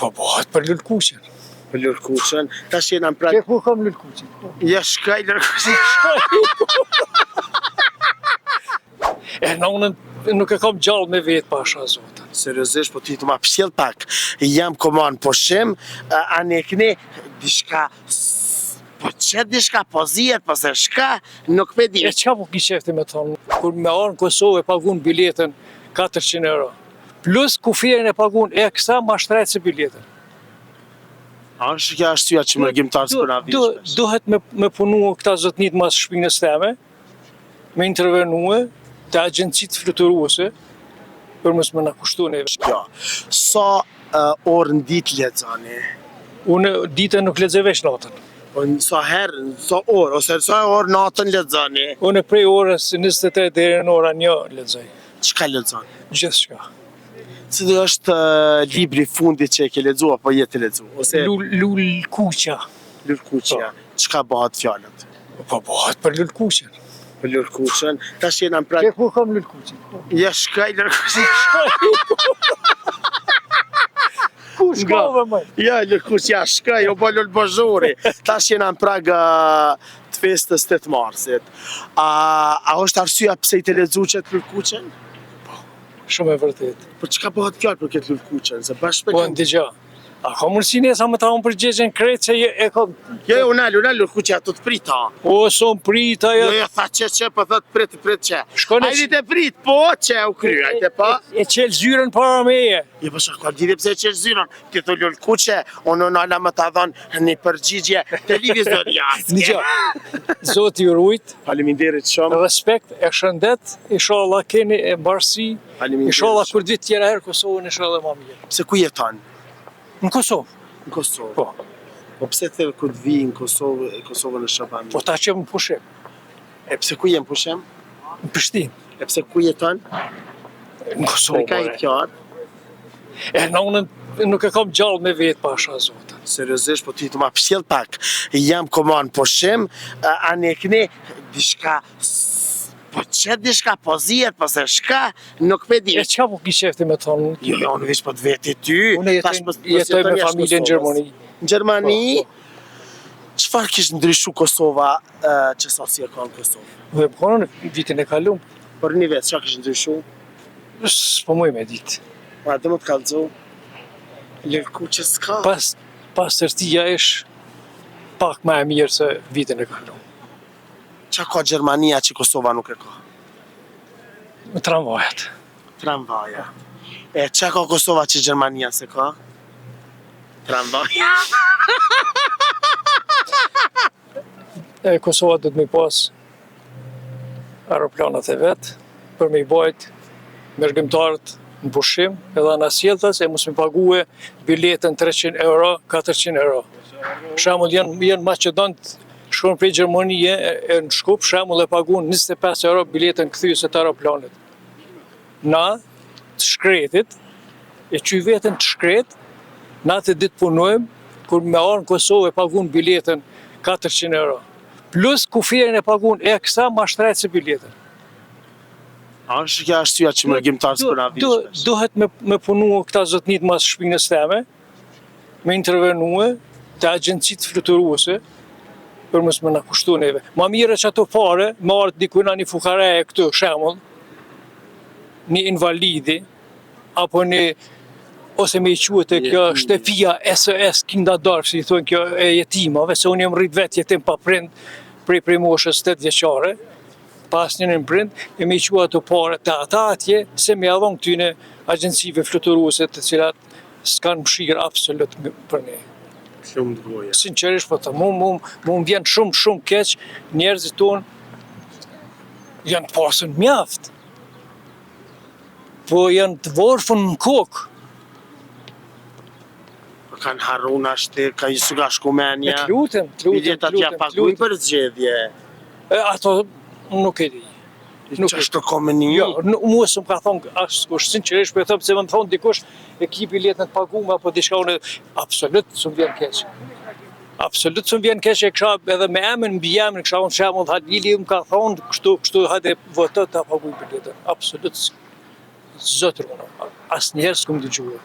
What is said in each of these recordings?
Po bëhet për lulkuqen. Për lulkuqen, tash jena në prag... Ke ku kam lulkuqen? Ja shkaj lulkuqen. Nonën nuk e kam gjallë me vetë pasha zotën. Seriozisht, po ti të ma pështjel pak. Jam koman pushim, anë e këne dishka... Po qëtë dishka pozijet, po se shka, nuk me di. E qa po ki qefti me thonë? Kur me arë në Kosovë e pagun biletën 400 euro. Plus kufirin e pagun e kësa ma shtrejtë se biletën. A është kja ashtuja që mërgjimtarës për na vishme? Duhet me punu këta zotnit mas shpinës teme, me intervenue të agjencit fluturuese, për mësë me në kushtu neve. Ja, sa orë në ditë lexoni? Unë ditën nuk lexoj veç natën. Sa herë, sa orë, ose sa orë natën lexoni? Unë prej orës 23 deri në ora 1 lexoj. Çka lexoni? Gjithçka. Cili është libri fundit që e ke lexuar apo je të lexuar? Ose Lulkuqja. Lulkuqja. Çka bëhet fjalët? Po bëhet për lulkuqen. Për lulkuqen, tash jena në prag... Ke ku kam lulkuqen? Ja shkaj lulkuqen. Ku shkove më? Ja, lulkuqja shkaj, o bëllur bozhuri. Tash jena në prag të festës 8 marsit. A është arsyeja pse i të lexu qëtë lulkuqen? Shumë e vërtet. Po çka bëhet fjalë për këtë lulkuqen? Se bashkë Po ndigja. A ka mundësi nesa më ta unë përgjegjen krejt që e kam... Jo, unal, lulkuqja të prita. O, son prita... Jo, tha që, po thot prit që. Ajdi të prit, po që u kry, ajde pa. E qelë zyren para meje. Jo, po shka lidhje pse e qelë zyren. Ti të lulkuqe, unë ala më ta dhonë një përgjigje televizoriaske. Ndigja, zoti ju rujt. Faleminderit shumë. Respekt, e shëndet, inshallah keni e mbarësi. Inshallah kur ditë tjera herë Kosovën inshallah ma mirë. Pse ku jeton? Në Kosovë. Në Kosovë? Po. Po pse the kur të vi në Kosovë në Shabani? Po ta qemë në pushim. E pse ku jem pushim? Në Prishtinë. E pse ku jeton? Në Kosovë. Ka i kjarë? E nonën nuk e kam gjallë me vetë pasha zotën. Seriozisht, po ti të ma pështjel pak. Jam koman pushim, anë e këne dishka... Po qëtë dishka pozijet, po se shka, nuk me di. E qa po ki qefti me thonë? Jo, unë vish po të veti ty. Unë jetoj me familje në Gjermani. Në Gjermani? Qëfar kishë ndryshu Kosova që sasi e ka në Kosovë? Dhe më konë në vitin e kalum. Por një vetë, qa kishë ndryshu? S'po muj me ditë. Ma dhe më të kalëzu? Lulkuqe s'ka? Pas tërtia ish pak ma e mirë se vitin e kalum. Qa ka Gjermania që Kosova nuk e ka? Tramvajat. Tramvaja. E qa ka Kosova që Gjermania se ka? Tramvaja. Kosova do të me pas aeroplanat e vetë, për me i bajt mërgjimtarët në pushim, edhe në asjeltas e mos me pague biletën 300 euro, 400 euro. Shamull janë Macedonët shkon prej Gjermanije e në Shkup, shemull e pagun 25 euro biletën këthyse të aeroplanit. Na, të shkretit, e qy vetën të shkret, na të ditë punojmë, kur me arë në Kosovë e pagun biletën 400 euro. Plus kufirin e pagun e kësa ma shtrejtë se biletën. A është kja ashtuja që mërgjimtarës për na vishme? Duhet me punu këta zotnit mas shpinës teme, me intervenue të agjencit fluturuese, për mësë më në kushtu neve. Ma mire që ato pare, me artë dikujna një fukareje këtu, shemull, një invalidi, apo një, ose me i quët e kjo shtepia SOS Kindadar, si i thonë kjo e jetimave, se unë jem rrit vetë jetim pa prind, prej moshës 8 vjeqare, pas një në prind, e me i quët ato pare të ata atje, se me adhon këtyne agjencive fluturuese të cilat s'kanë mshirë absolut për ne. Shumë të goja. Sinqerisht, po të mu vjen shumë keq, njerëzit tonë janë të pasën mjaft, po janë të vorfën në kokë. Po kanë harun ashtë, ka i suga shkumenja. Të lutem. Bilet atja paguj për zgjedhje. Ato nuk e di. Që është të komeni? Jo, mua së më ka thonë ashtë kush, sinqerisht, për e thëmë, se më në thonë dikush, e ki biletën të pagume, apo diçka unë, absolut së më vjen keq. Absolut së më vjen keq, e kësha edhe me emën, mbi emën, kësha unë shemë, Hadili më ka thonë, kështu hajde votët të paguj biletën. Absolut, zotër unë, asë njerë s'kum dëgjua.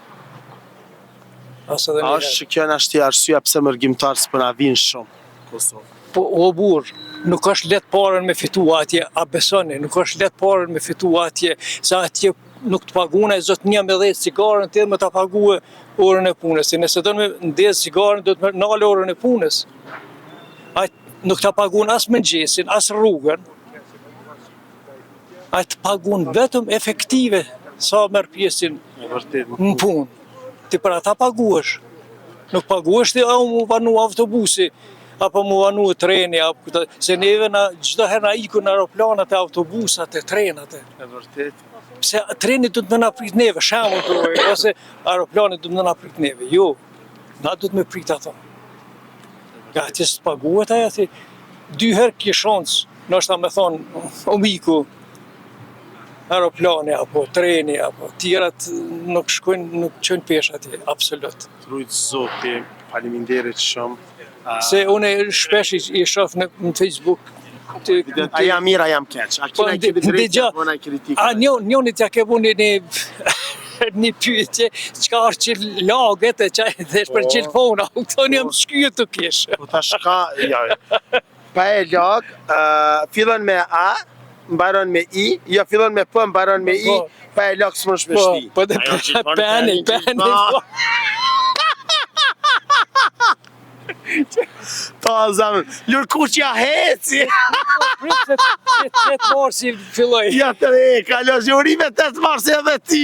As edhe A një është herë. që kjo në ashtë arsyeja pse mërgjimtarë s'po na vinë shumë Kosovë? Po, o burr, nuk është letë parën me fitu atje, a besoni, nuk është letë parën me fitu atje, sa atje nuk të pagune, zotënia me 10 cigarën, të edhe me të pague orën e punës. Se nëse do me ndezë cigarën, do të me nalë orën e punës. Nuk të pagun as mëngjesin, as rrugën. A të pagun vetëm efektive sa merë pjesin në punë. Ti për ata paguash. Nuk paguash ti mu vanu autobusi, apo mu vanu treni, se neve çdo herë na iku në aeroplanat e autobusat e trenat e. E vërtet. Pse treni du të më na prit neve, shembull thuaj, ose aeroplani du të më na prit neve. Jo, na du të me prit ato. Nga që s'paguhet aja, si 2 herë ke shans, nështë ta me thonë, o miku, aeroplani, apo treni, apo tjerat nuk shkojnë, nuk qënë pesh atje, absolut. Trujt zoti, faleminderit shumë. Se une shpesh i shoh në Facebook, A jam mirë, a jam keq. A kina i kemi drejtë, apo na i kritikë? A njonit ja ke vuni një pyetje, qka është që laget e qaj dhe është për qilfona, u këtoni jam shkyje të kishë. Po ta shka, ja. Pa e lag, fillon me A, mbaron me I, jo fillon me P, mbaron me I, pa e lag s'më shpeshti. Po dhe peni. Ta zamë, lurkuqja heci! Pritë 8 marsi filloj. Ja të re, kalo zhurime 8 marsi edhe ti,